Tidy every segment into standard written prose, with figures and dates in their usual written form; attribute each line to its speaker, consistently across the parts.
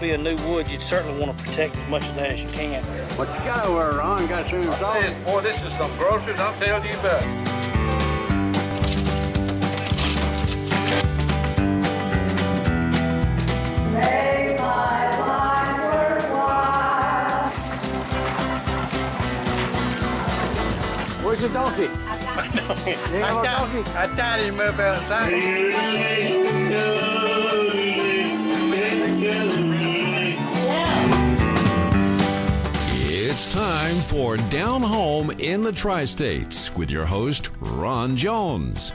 Speaker 1: be a new wood, you'd certainly want to protect as much of that as you can.
Speaker 2: What you got over there, Ron? Got some salt?
Speaker 3: Boy, this is some groceries, I'll tell you about it.
Speaker 4: Make my life worthwhile.
Speaker 2: Where's your donkey?
Speaker 3: I tied him up outside.
Speaker 5: It's time for Down Home in the Tri-States with your host, Ron Jones.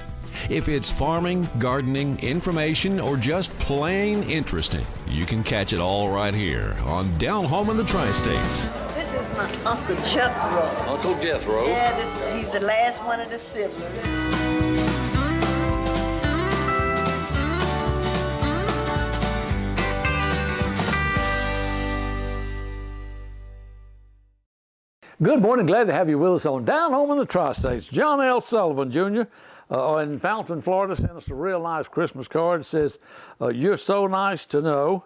Speaker 5: If it's farming, gardening, information, or just plain interesting, you can catch it all right here on Down Home in the Tri-States.
Speaker 6: This is my Uncle Jethro.
Speaker 3: Uncle Jethro.
Speaker 6: Yeah, he's the last one of the siblings.
Speaker 2: Good morning. Glad to have you with us on Down Home in the Tri-States. John L. Sullivan, Jr. In Fountain, Florida, sent us a real nice Christmas card. It says, you're so nice to know.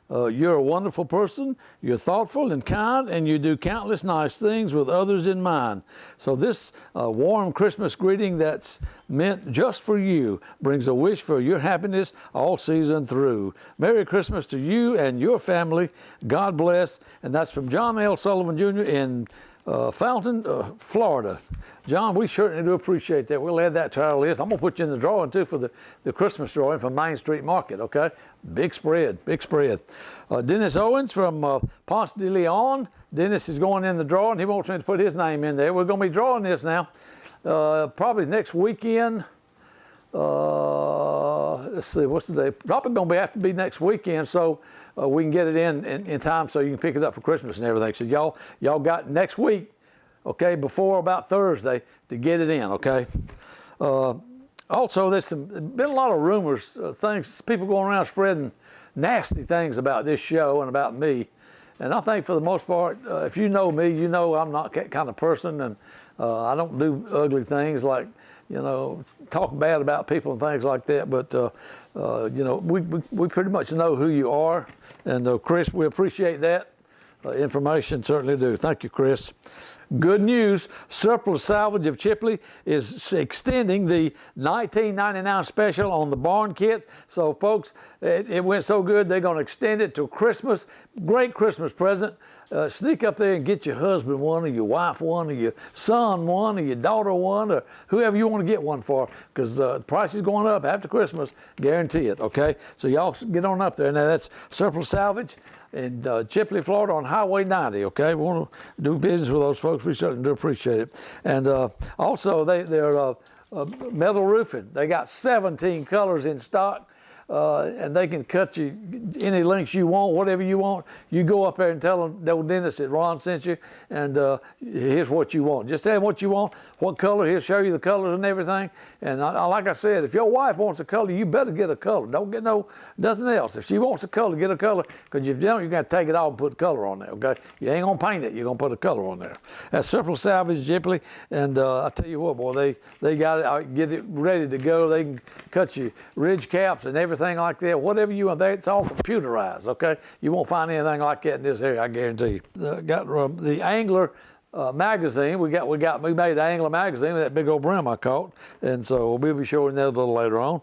Speaker 2: You're a wonderful person. You're thoughtful and kind, and you do countless nice things with others in mind. So this warm Christmas greeting that's meant just for you brings a wish for your happiness all season through. Merry Christmas to you and your family. God bless. And that's from John L. Sullivan, Jr. in Fountain, Florida. John, we certainly do appreciate that. We'll add that to our list. I'm going to put you in the drawing, too, for the Christmas drawing from Main Street Market, okay? Big spread, big spread. Dennis Owens from Ponce de Leon. Dennis is going in the drawing. He wants me to put his name in there. We're going to be drawing this now. Probably next weekend. Let's see, what's the day? Probably going to have to be next weekend, so we can get it in time so you can pick it up for Christmas and everything. So y'all got next week, okay, before about Thursday to get it in, okay? Also, there's been a lot of rumors, things, people going around spreading nasty things about this show and about me. And I think for the most part, if you know me, you know I'm not that kind of person, and I don't do ugly things like, you know, talk bad about people and things like that. But, you know, we pretty much know who you are. And Chris, we appreciate that information, certainly do. Thank you, Chris. Good news, Surplus Salvage of Chipley is extending the $19.99 special on the barn kit. So, folks, it went so good, they're going to extend it till Christmas. Great Christmas present. Sneak up there and get your husband one, or your wife one, or your son one, or your daughter one, or whoever you want to get one for, because the price is going up after Christmas, guarantee it, okay? So y'all get on up there. Now, that's Surplus Salvage in Chipley, Florida on Highway 90, okay? We want to do business with those folks. We certainly do appreciate it. And also, they're metal roofing. They got 17 colors in stock. And they can cut you any lengths you want, whatever you want. You go up there and tell them, old Dennis, that Ron sent you, and here's what you want. Just tell him what you want, what color. He'll show you the colors and everything. And like I said, if your wife wants a color, you better get a color. Don't get nothing else. If she wants a color, get a color, because if you don't, you're going to take it off and put color on there, okay? You ain't going to paint it. You're going to put a color on there. That's Surplus Salvage Chipley, and I tell you what, boy, they got it. I get it ready to go. They can cut you ridge caps and everything like that, whatever you want. It's all computerized, okay? You won't find anything like that in this area, I guarantee you. Got the Angler magazine. We made the Angler magazine with that big old brim I caught, and so we'll be showing that a little later on.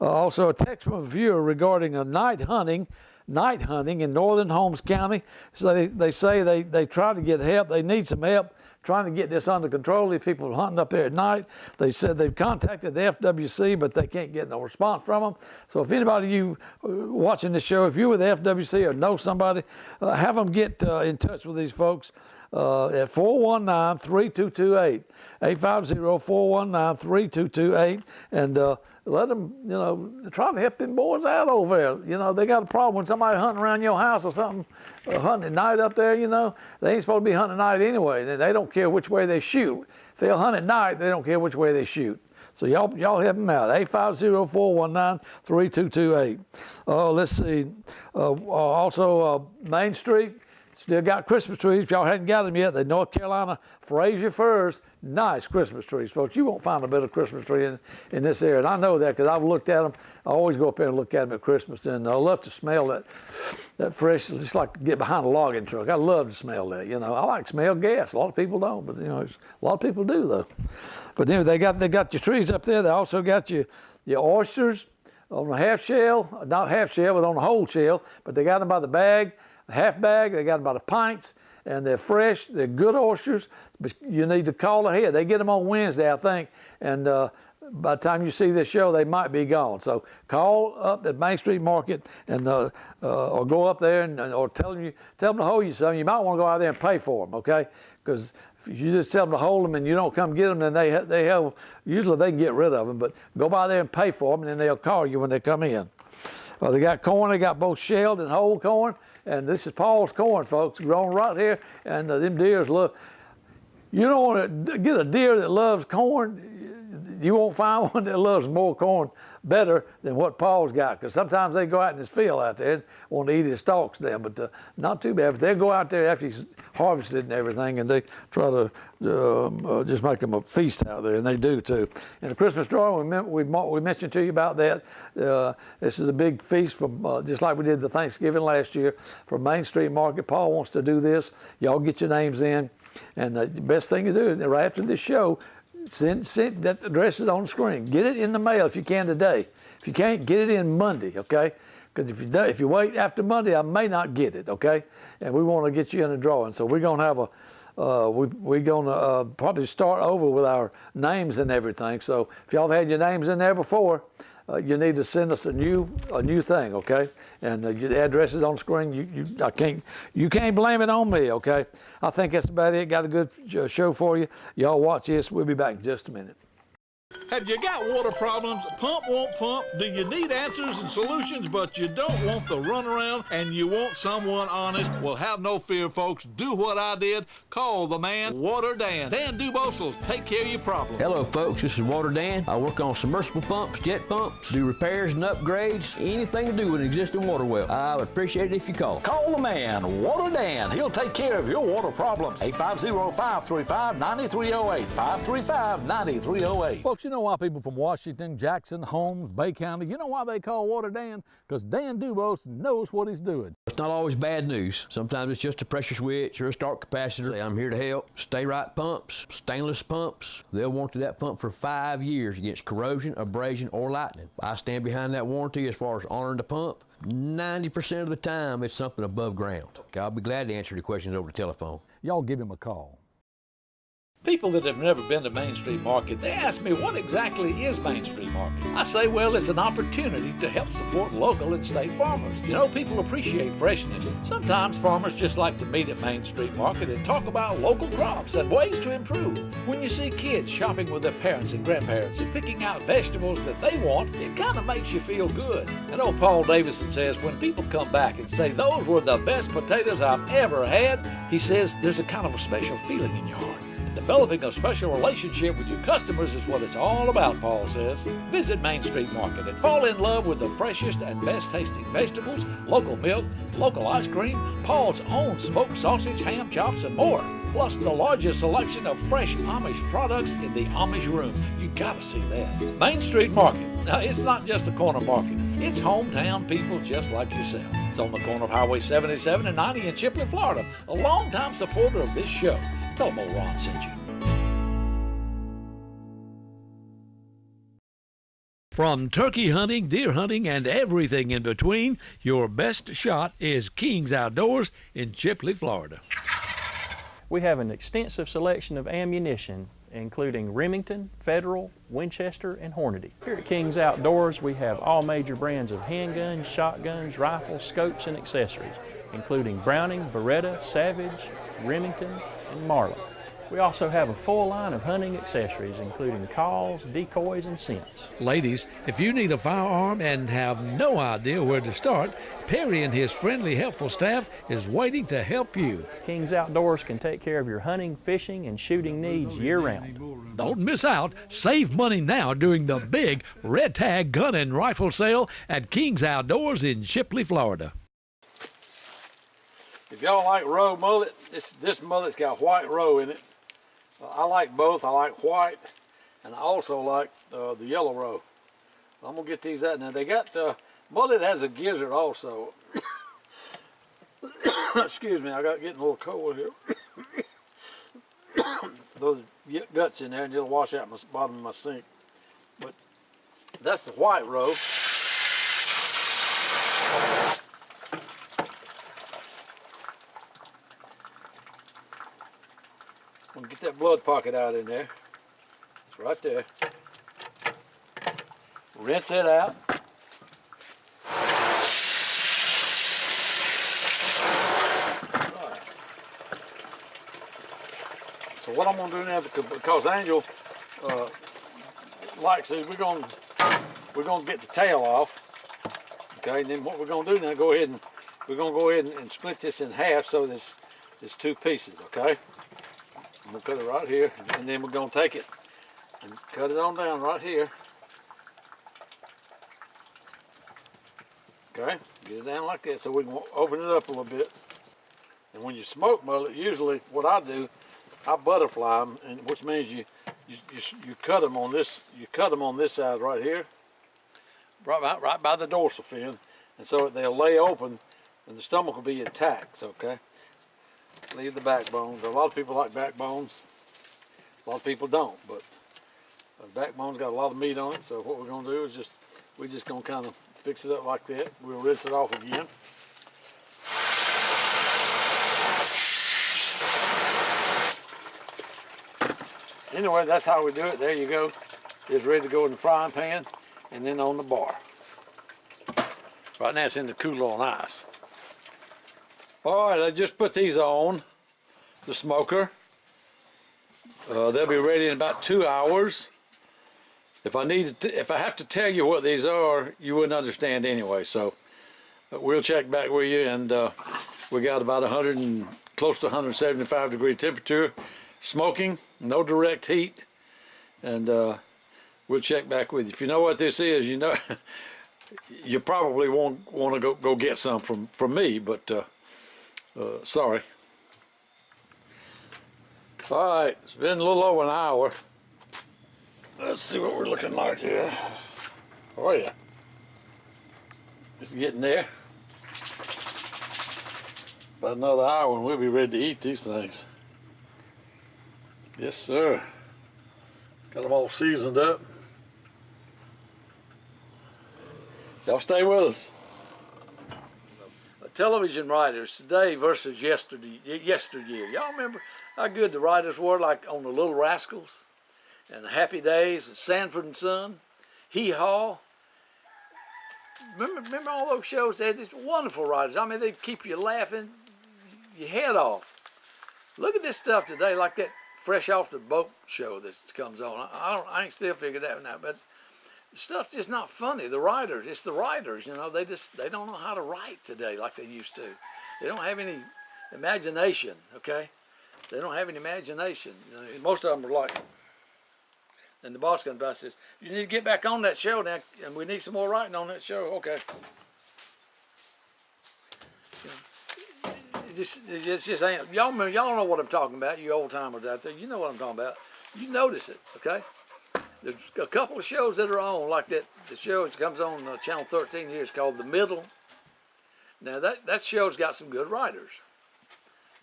Speaker 2: Also, a text from a viewer regarding night hunting in northern Holmes County. So they say they try to get help. They need some help trying to get this under control. These people are hunting up there at night. They said they've contacted the FWC, but they can't get no response from them. So if anybody you watching this show, if you're with the FWC or know somebody, have them get in touch with these folks at 419-3228, 850-419-3228, and let them, you know, try to help them boys out over there. You know, they got a problem when somebody hunting around your house or something, hunting at night up there, you know. They ain't supposed to be hunting at night anyway. They don't care which way they shoot. If they'll hunt at night, they don't care which way they shoot. So y'all help them out. 850-419-3228. Let's see. Also, Main Street, Still got Christmas trees. If y'all hadn't got them yet, the North Carolina Fraser firs, nice Christmas trees, folks. You won't find a better Christmas tree in this area. And I know that because I've looked at them. I always go up there and look at them at Christmas. And I love to smell that fresh, just like get behind a logging truck. I love to smell that, you know. I like to smell gas. A lot of people don't, but, you know, a lot of people do, though. But anyway, they got your trees up there. They also got your oysters on a half shell, not half shell, but on a whole shell. But they got them by the bag. Half bag, they got them by the pints, and they're fresh. They're good oysters, but you need to call ahead. They get them on Wednesday, I think, and by the time you see this show, they might be gone. So call up at Main Street Market and or go up there or tell them to hold you some. You might want to go out there and pay for them, okay? Because if you just tell them to hold them and you don't come get them, then usually they can get rid of them. But go by there and pay for them, and then they'll call you when they come in. They got corn. They got both shelled and whole corn. And this is Paul's corn, folks, grown right here. And them deers love. You don't want to get a deer that loves corn. You won't find one that loves more corn better than what Paul's got. Because sometimes they go out in his field out there and want to eat his stalks then. But not too bad. But they go out there after he's harvested and everything, and they try to just make them a feast out there, and they do too. And the Christmas drawing, we mentioned to you about that. This is a big feast from just like we did the Thanksgiving last year from Main Street Market. Paul wants to do this. Y'all get your names in, and the best thing to do is right after this show, send that address is on the screen. Get it in the mail if you can today. If you can't, get it in Monday, okay? Because if you wait after Monday, I may not get it, okay? And we want to get you in the drawing. So we're going to have we're going to probably start over with our names and everything. So if y'all have had your names in there before, you need to send us a new thing, okay? And the address is on the screen. You can't blame it on me, okay? I think that's about it. Got a good show for you. Y'all watch this. We'll be back in just a minute.
Speaker 7: Have you got water problems? Pump won't pump? Do you need answers and solutions, but you don't want the runaround and you want someone honest? Well, have no fear, folks. Do what I did. Call the man, Water Dan. Dan Dubose will take care of your problem.
Speaker 8: Hello, folks. This is Water Dan. I work on submersible pumps, jet pumps, do repairs and upgrades, anything to do with an existing water well. I would appreciate it if you call.
Speaker 9: Call the man, Water Dan. He'll take care of your water problems. 850-535-9308. 535-9308.
Speaker 2: Folks, you know why people from Washington, Jackson, Holmes, Bay County, you know why they call Water Dan? Because Dan Dubose knows what he's doing.
Speaker 8: It's not always bad news. Sometimes it's just a pressure switch or a start capacitor. I'm here to help. Stay Right pumps, stainless pumps. They'll warranty that pump for 5 years against corrosion, abrasion, or lightning. I stand behind that warranty as far as honoring the pump. 90% of the time, it's something above ground. Okay, I'll be glad to answer the questions over the telephone.
Speaker 2: Y'all give him a call.
Speaker 7: People that have never been to Main Street Market, they ask me, what exactly is Main Street Market? I say, well, it's an opportunity to help support local and state farmers. You know, people appreciate freshness. Sometimes farmers just like to meet at Main Street Market and talk about local crops and ways to improve. When you see kids shopping with their parents and grandparents and picking out vegetables that they want, it kind of makes you feel good. And old Paul Davison says, when people come back and say, those were the best potatoes I've ever had, he says, there's a kind of a special feeling in your heart. Developing a special relationship with your customers is what it's all about, Paul says. Visit Main Street Market and fall in love with the freshest and best tasting vegetables, local milk, local ice cream, Paul's own smoked sausage, ham, chops, and more. Plus the largest selection of fresh Amish products in the Amish room. You gotta see that. Main Street Market. Now, it's not just a corner market. It's hometown people just like yourself. It's on the corner of Highway 77 and 90 in Chipley, Florida. A longtime supporter of this show. Tell them old Ron sent you.
Speaker 10: From turkey hunting, deer hunting, and everything in between, your best shot is King's Outdoors in Chipley, Florida.
Speaker 11: We have an extensive selection of ammunition, including Remington, Federal, Winchester, and Hornady. Here at King's Outdoors, we have all major brands of handguns, shotguns, rifles, scopes, and accessories, including Browning, Beretta, Savage, Remington, and Marlin. We also have a full line of hunting accessories, including calls, decoys, and scents.
Speaker 10: Ladies, if you need a firearm and have no idea where to start, Perry and his friendly, helpful staff is waiting to help you.
Speaker 11: King's Outdoors can take care of your hunting, fishing, and shooting needs year-round.
Speaker 10: Don't miss out. Save money now during the big Red Tag Gun and Rifle Sale at King's Outdoors in Chipley, Florida.
Speaker 2: If y'all like roe mullet, this mullet's got white roe in it. I like both. I like white, and I also like the yellow roe. I'm gonna get these out now. They got mullet has a gizzard also. Excuse me, I got getting a little cold here. Those guts in there, and it'll wash out my bottom of my sink. But that's the white roe. I'm gonna get that blood pocket out in there. It's right there. Rinse it out. So what I'm gonna do now, because Angel likes it, we're gonna get the tail off. Okay, and then what we're gonna do now, we're gonna go ahead and split this in half so there's two pieces. Okay, I'm gonna cut it right here, and then we're gonna take it and cut it on down right here. Okay, get it down like that so we can open it up a little bit. And when you smoke mullet, usually what I do, I butterfly them, and which means you cut them on this. You cut them on this side right here, right by the dorsal fin, and so they'll lay open, and the stomach will be intact. Okay, leave the backbones. A lot of people like backbones. A lot of people don't, but the backbone's got a lot of meat on it. So what we're gonna do is we're just gonna kind of fix it up like that. We'll rinse it off again. Anyway, that's how we do it. There you go. It's ready to go in the frying pan and then on the bar. Right now it's in the cooler on ice. All right, I just put these on the smoker. They'll be ready in about 2 hours. If I have to tell you what these are, you wouldn't understand anyway. So we'll check back with you, and we got about close to 175 degree temperature, smoking, no direct heat, and we'll check back with you. If you know what this is, you know you probably won't want to go get some from me, but sorry. All right, it's been a little over an hour. Let's see what we're looking like here. Oh yeah, it's getting there. About another hour and we'll be ready to eat these things. Yes, sir. Got them all seasoned up. Y'all stay with us. Television writers today versus yesteryear. Y'all remember how good the writers were, like on the Little Rascals and the Happy Days and Sanford and Son, Hee Haw. Remember all those shows? They had these wonderful writers. I mean, they'd keep you laughing your head off. Look at this stuff today, like that Fresh Off the Boat show that comes on. I ain't still figured that one out, but the stuff's just not funny. The writers, it's the writers, you know, they don't know how to write today like they used to. They don't have any imagination, okay? They don't have any imagination. You know, most of them are like, and the boss comes by and says, you need to get back on that show now, and we need some more writing on that show. Okay. It's just ain't. Y'all know what I'm talking about, you old timers out there. You know what I'm talking about. You notice it, okay? There's a couple of shows that are on, like that. The show that comes on Channel 13 here is called The Middle. Now that show's got some good writers,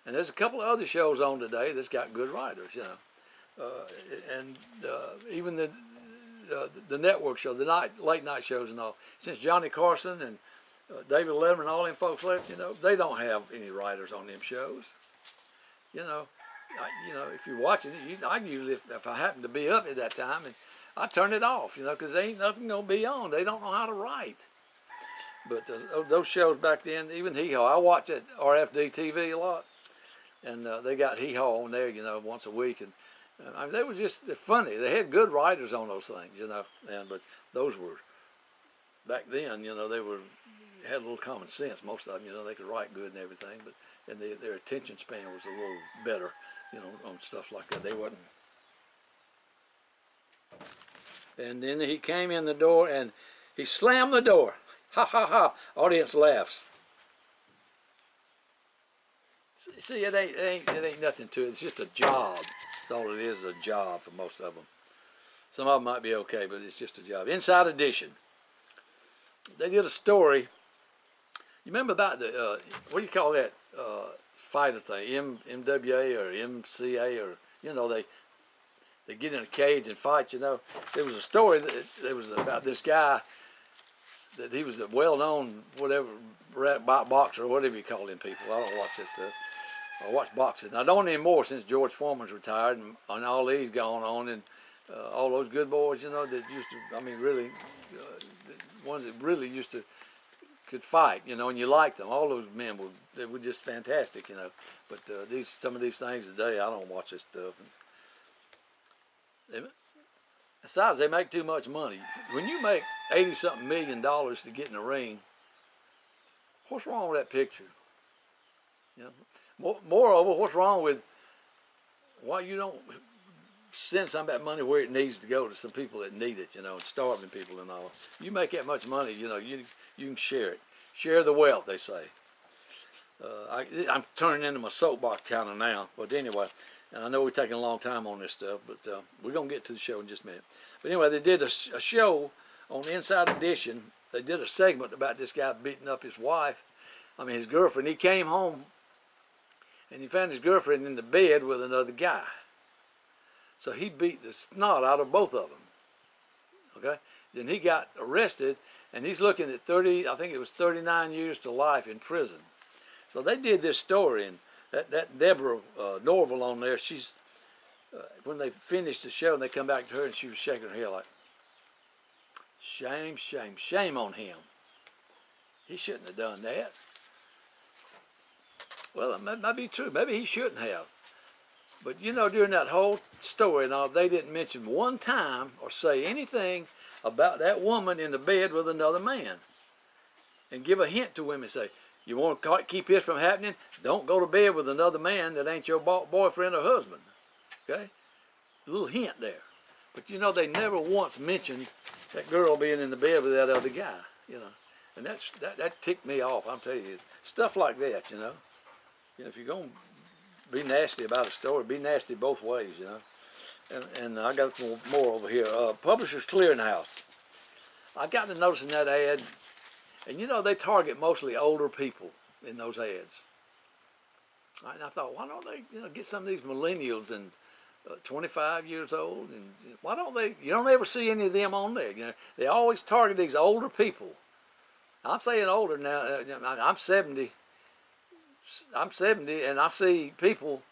Speaker 2: and there's a couple of other shows on today that's got good writers, you know, and even the network show, the late night shows and all. Since Johnny Carson and David Letterman and all them folks left, you know, they don't have any writers on them shows. You know, if you're watching it, I usually, if I happen to be up at that time, and I turn it off, you know, because there ain't nothing gonna be on. They don't know how to write. But those shows back then, even Hee Haw, I watch at RFD TV a lot, and they got Hee Haw on there, you know, once a week, and I mean, they're funny. They had good writers on those things, you know, but those were back then, you know, had a little common sense. Most of them, you know, they could write good and everything, and their attention span was a little better, you know, on stuff like that. They wasn't. And then he came in the door and he slammed the door. Ha ha ha! Audience laughs. See, it ain't nothing to it. It's just a job. That's all it is, a job for most of them. Some of them might be okay, but it's just a job. Inside Edition. They did a story. You remember about the, what do you call that fighter thing? MWA or MCA or, you know, they get in a cage and fight, you know. There was a story that was about this guy that he was a well-known, whatever, boxer or whatever you call them people. I don't watch that stuff. I watch boxing. I don't anymore since George Foreman's retired and all these gone on and all those good boys, you know, that used to, I mean, really, the ones that really used to could fight, you know, and you liked them. All those men they were just fantastic, you know. But some of these things today, I don't watch this stuff. Besides, they make too much money. When you make $80-something million to get in the ring, what's wrong with that picture? You know. Moreover, what's wrong with why you don't send some of that money where it needs to go to some people that need it, you know, and starving people and all. You make that much money, you know, you can share it. Share the wealth, they say. I'm turning into my soapbox kind of now, but anyway, and I know we're taking a long time on this stuff, but we're going to get to the show in just a minute. But anyway, they did a show on Inside Edition. They did a segment about this guy beating up his wife, his girlfriend. He came home and he found his girlfriend in the bed with another guy. So he beat the snot out of both of them. Okay? Then he got arrested, and he's looking at 39 years to life in prison. So they did this story, and that Deborah Norville on there, she's, when they finished the show and they come back to her and she was shaking her head like, shame, shame, shame on him. He shouldn't have done that. Well, that might be true. Maybe he shouldn't have. But you know, during that whole story and all, they didn't mention one time or say anything about that woman in the bed with another man. And give a hint to women, say, you want to keep this from happening? Don't go to bed with another man that ain't your boyfriend or husband. Okay? A little hint there. But you know, they never once mentioned that girl being in the bed with that other guy, you know. And that ticked me off, I'm telling you. Stuff like that, you know. You know, if you're going to be nasty about a story, be nasty both ways, you know. And I got more over here. Publishers Clearinghouse. I got to noticing that ad, and you know, they target mostly older people in those ads. And I thought, why don't they, you know, get some of these millennials and 25 years old, and why don't they? You don't ever see any of them on there. You know, they always target these older people. I'm saying older now. I'm 70. I'm 70, and I see people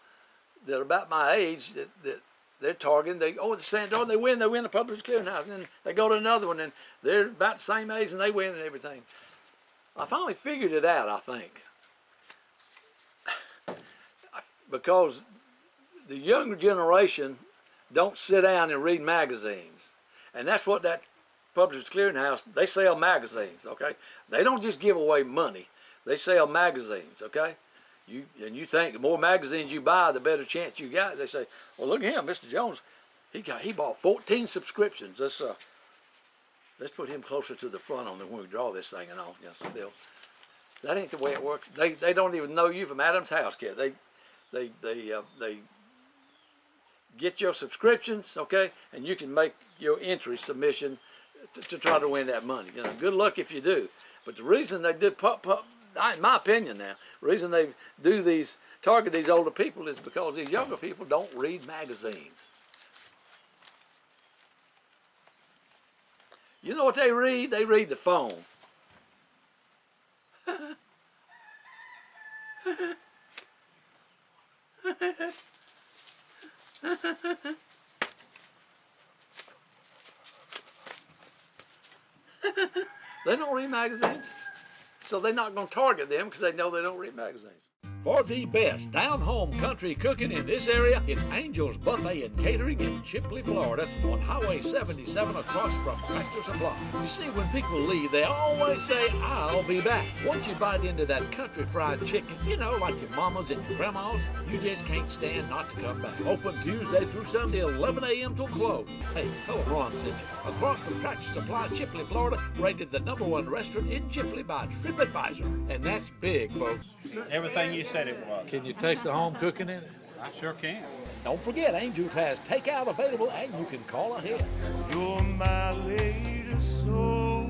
Speaker 2: that are about my age that they're targeting. They're saying, oh, they win the Publishers Clearinghouse, and then they go to another one, and they're about the same age, and they win and everything. I finally figured it out, I think, because the younger generation don't sit down and read magazines, and that's what that Publishers Clearinghouse, they sell magazines, okay? They don't just give away money. They sell magazines, okay? You think the more magazines you buy, the better chance you got. They say, well, look at him, Mr. Jones. He bought 14 subscriptions. Let's put him closer to the front on when we draw this thing and all. You know, still, that ain't the way it works. They don't even know you from Adam's house, kid. They get your subscriptions, okay, and you can make your entry submission to try to win that money. You know, good luck if you do. But the reason they did in my opinion now, the reason they target these older people is because these younger people don't read magazines. You know what they read? They read the phone. They don't read magazines, so they're not going to target them because they know they don't read magazines.
Speaker 7: For the best down-home country cooking in this area, it's Angel's Buffet and Catering in Chipley, Florida, on Highway 77 across from Tractor Supply. You see, when people leave, they always say, I'll be back. Once you bite into that country fried chicken, you know, like your mamas and your grandmas, you just can't stand not to come back. Open Tuesday through Sunday, 11 a.m. till close. Hey, tell them Ron sent you. Across from Tractor Supply, Chipley, Florida, rated the #1 restaurant in Chipley by TripAdvisor. And that's big, folks.
Speaker 1: Everything you said it was.
Speaker 10: Can you taste the home cooking in it?
Speaker 1: I sure can.
Speaker 9: Don't forget, Angels has takeout available and you can call ahead.
Speaker 12: You're my lady soul.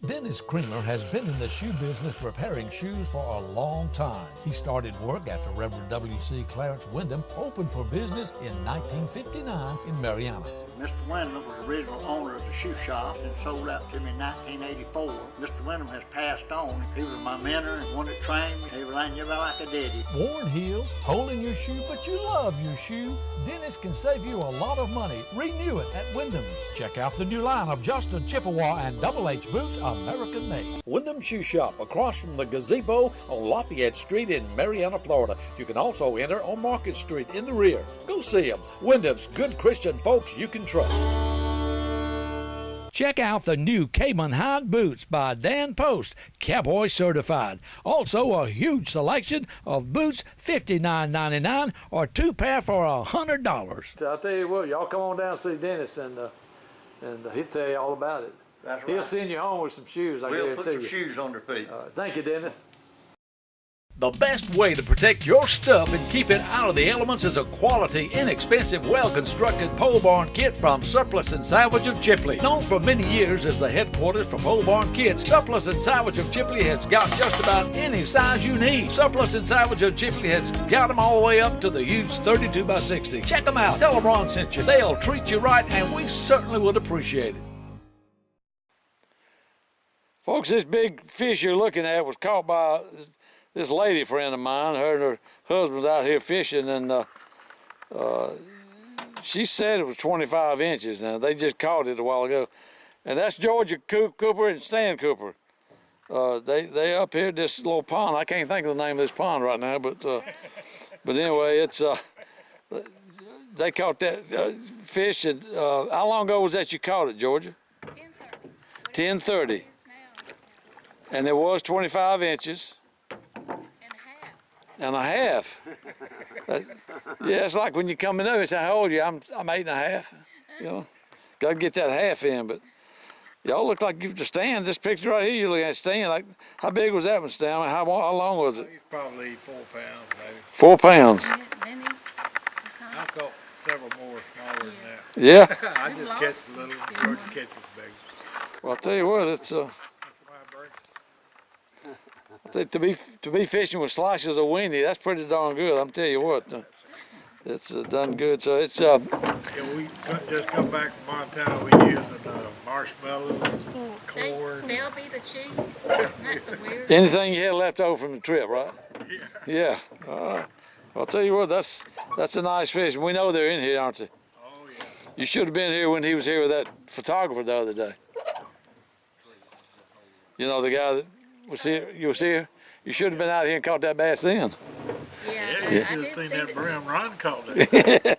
Speaker 7: Dennis Creamer has been in the shoe business repairing shoes for a long time. He started work after Reverend W.C. Clarence Wyndham opened for business in 1959 in Mariana.
Speaker 13: Mr. Wyndham was the original owner of the shoe shop and sold out to me in 1984. Mr. Wyndham has passed on. He was my mentor and one that trained me. He was like a daddy.
Speaker 7: Worn heel, hole in your shoe, but you love your shoe. Dennis can save you a lot of money. Renew it at Wyndham's. Check out the new line of Justin Chippewa and Double H boots, American made. Wyndham Shoe Shop across from the gazebo on Lafayette Street in Mariana, Florida. You can also enter on Market Street in the rear. Go see them. Wyndham's, good Christian folks you can trust.
Speaker 10: Check out the new Cayman Hide boots by Dan Post, Cowboy certified. Also a huge selection of boots, $59.99 or 2 pair for $100.
Speaker 2: So I'll tell you what, y'all come on down and see Dennis and he'll tell you all about it.
Speaker 13: That's right.
Speaker 2: He'll send you home with some shoes, I
Speaker 13: We'll
Speaker 2: guarantee
Speaker 13: put some
Speaker 2: you.
Speaker 13: shoes on their feet.
Speaker 2: Thank you, Dennis.
Speaker 10: The best way to protect your stuff and keep it out of the elements is a quality, inexpensive, well-constructed pole barn kit from Surplus and Salvage of Chipley. Known for many years as the headquarters for pole barn kits, Surplus and Salvage of Chipley has got just about any size you need. Surplus and Salvage of Chipley has got them all the way up to the huge 32x60. Check them out. Tell them Ron sent you. They'll treat you right, and we certainly would appreciate it.
Speaker 2: Folks, this big fish you're looking at was caught by this lady friend of mine. Her and her husband's out here fishing, and she said it was 25 inches. Now, they just caught it a while ago. And that's Georgia Cooper and Stan Cooper. They up here at this little pond. I can't think of the name of this pond right now, but anyway, it's they caught that fish. And how long ago was that you caught it, Georgia? 10:30. And it was 25 inches. And a half. Yeah, it's like when you come in there, it's how old are you? I'm 8.5. You know, gotta get that half in. But y'all look like you've to stand. This picture right here, you're looking at Stan. Like, how big was that one, Stan? How long was it?
Speaker 3: He's probably 4 pounds, maybe.
Speaker 2: 4 pounds.
Speaker 3: I've caught several more smaller than that.
Speaker 2: Yeah.
Speaker 3: I just catch the little, Georgia catches big.
Speaker 2: Well, I'll tell you what, it's to be fishing with slices of weenie, that's pretty darn good. I'm telling you what, it's done good. So it's
Speaker 3: Yeah, we just come back from Montana. We using marshmallows, corn.
Speaker 14: They'll be the cheese, not the weird.
Speaker 2: anything you had left over from the trip, right? Yeah. I'll tell you what, that's a nice fish. We know they're in here, aren't they?
Speaker 3: Oh yeah.
Speaker 2: You should have been here when he was here with that photographer the other day. You know, the guy that was here, you was here? You should have been out here and caught that bass then.
Speaker 3: Yeah, you should have seen that brim Ron caught it.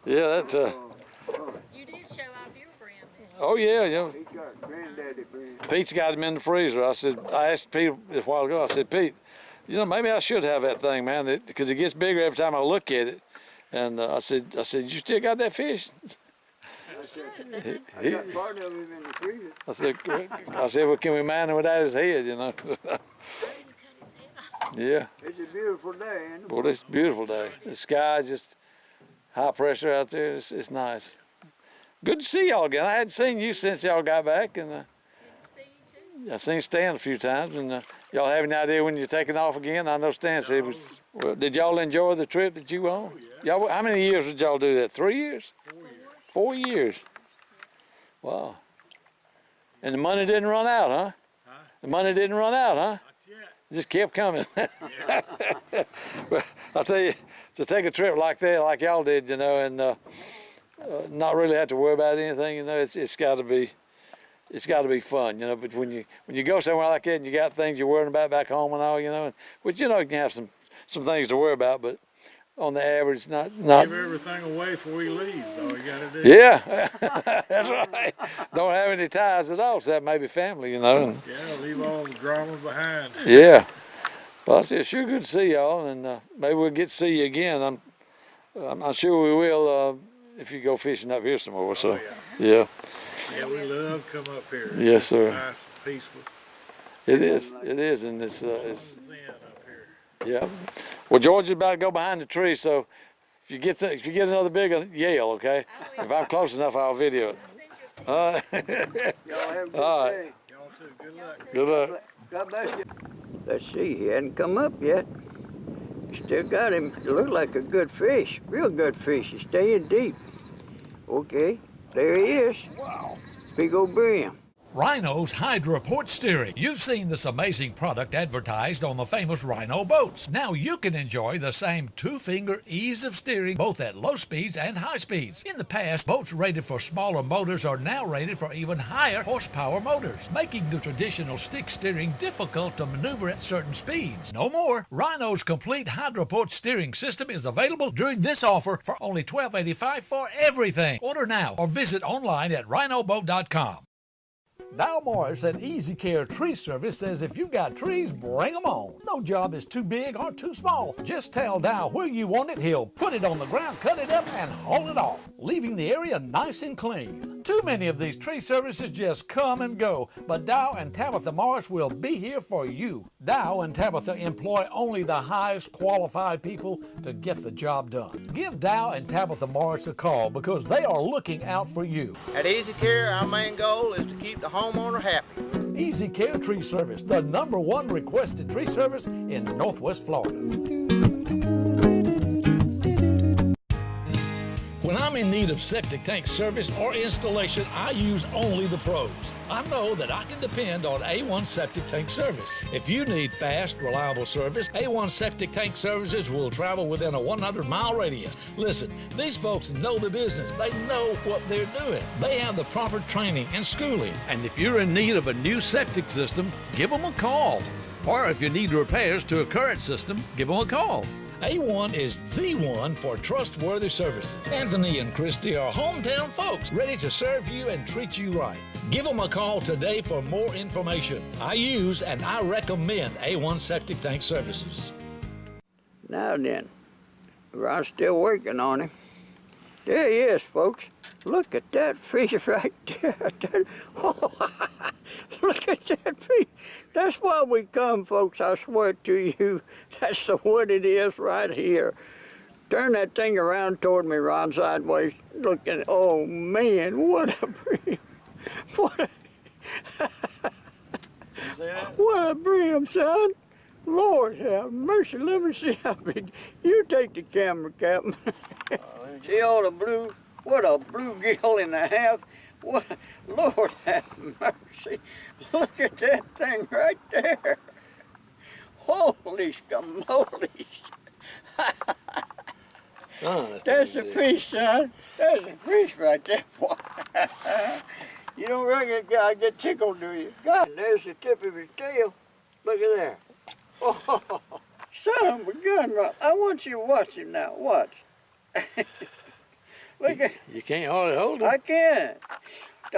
Speaker 2: Yeah, that's
Speaker 14: You did show off your brim then.
Speaker 2: oh yeah, you know.
Speaker 12: He got granddaddy brim.
Speaker 2: Pete's got him in the freezer. I asked Pete a while ago, I said, Pete, you know, maybe I should have that thing, man, because it gets bigger every time I look at it. And I said, you still got that fish?
Speaker 12: I got part of him in the freezer.
Speaker 2: I said, well, can we mine him without his head, you know? Yeah.
Speaker 12: It's a beautiful day, ain't it?
Speaker 2: Well, it's a beautiful day. The sky just high pressure out there. It's nice. Good to see y'all again. I hadn't seen you since y'all got back, and I seen Stan a few times. And y'all have any idea when you're taking off again? I know Stan said it was. Well, did y'all enjoy the trip that you were on? Y'all, how many years did y'all do that? 3 years? 4 years. Wow. And the money didn't run out, huh? The money didn't run out, huh? It just kept coming. Well, I'll tell you, to take a trip like that, like y'all did, you know, and not really have to worry about anything, you know, it's got to be fun, you know. But when you go somewhere like that and you got things you're worrying about back home and all, you know, which you know you can have some things to worry about, but on the average, not.
Speaker 3: Give everything away before we leave. That's all you got to do.
Speaker 2: Yeah, that's right. Don't have any ties at all, except maybe family, you know. And,
Speaker 3: yeah, leave all the drama behind.
Speaker 2: Yeah. Well, I said, it's sure good to see y'all, and maybe we'll get to see you again. I'm sure we will if you go fishing up here some more. So,
Speaker 3: yeah. Yeah, we love to come up here.
Speaker 2: Yes, sir.
Speaker 3: Nice and peaceful.
Speaker 2: It is, and it's yeah. Well, George is about to go behind the tree, so if you get another big one, yell, okay? If I'm close enough, I'll video it. All right.
Speaker 12: Y'all have a good
Speaker 2: All right.
Speaker 12: day.
Speaker 3: Y'all too, good luck.
Speaker 2: Good luck.
Speaker 12: God bless you. Let's see, he hadn't come up yet. Still got him. It looked like a good fish, real good fish. He's staying deep. Okay, there he is. Wow. Big old brim.
Speaker 10: Rhino's Hydroport Steering. You've seen this amazing product advertised on the famous Rhino boats. Now you can enjoy the same two-finger ease of steering both at low speeds and high speeds. In the past, boats rated for smaller motors are now rated for even higher horsepower motors, making the traditional stick steering difficult to maneuver at certain speeds. No more. Rhino's complete Hydroport steering system is available during this offer for only $12.85 for everything. Order now or visit online at rhinoboat.com. Dow Morris at Easy Care Tree Service says if you got trees, bring them on. No job is too big or too small. Just tell Dow where you want it. He'll put it on the ground, cut it up, and haul it off, leaving the area nice and clean. Too many of these tree services just come and go, but Dow and Tabitha Morris will be here for you. Dow and Tabitha employ only the highest qualified people to get the job done. Give Dow and Tabitha Morris a call because they are looking out for you.
Speaker 15: At Easy Care, our main goal is to keep the homeowner happy.
Speaker 10: Easy Care Tree Service, the #1 requested tree service in Northwest Florida. When I'm in need of septic tank service or installation, I use only the pros. I know that I can depend on A1 Septic Tank Service. If you need fast, reliable service, A1 Septic Tank Services will travel within a 100-mile radius. Listen, these folks know the business. They know what they're doing. They have the proper training and schooling. And if you're in need of a new septic system, give them a call. Or if you need repairs to a current system, give them a call. A1 is the one for trustworthy services. Anthony and Christy are hometown folks ready to serve you and treat you right. Give them a call today for more information. I use and I recommend A1 Septic Tank Services.
Speaker 12: Now then, I'm still working on him. There he is, folks. Look at that fish right there. Look at that fish. That's why we come, folks, I swear to you. That's what it is right here. Turn that thing around toward me, Ron, sideways. Look at it. Oh, man, what a brim. What a brim, son. Lord have mercy. Let me see how big. You take the camera, Captain. See all the blue? What a bluegill and a half. What? Lord have mercy. Look at that thing right there. Holy scamoles. That's a fish, son. That's a fish right there, boy. You don't reckon I get tickled, do you? God, there's the tip of his tail. Look at there. Oh, son of a gun, Rob. I want you to watch him now. Watch. Look at.
Speaker 2: You can't hardly hold him.
Speaker 12: I can't.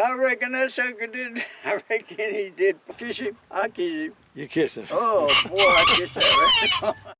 Speaker 12: I reckon that sucker did. I reckon he did. Kiss him. I kiss him.
Speaker 2: You kiss him.
Speaker 12: Oh, boy, I kiss that right.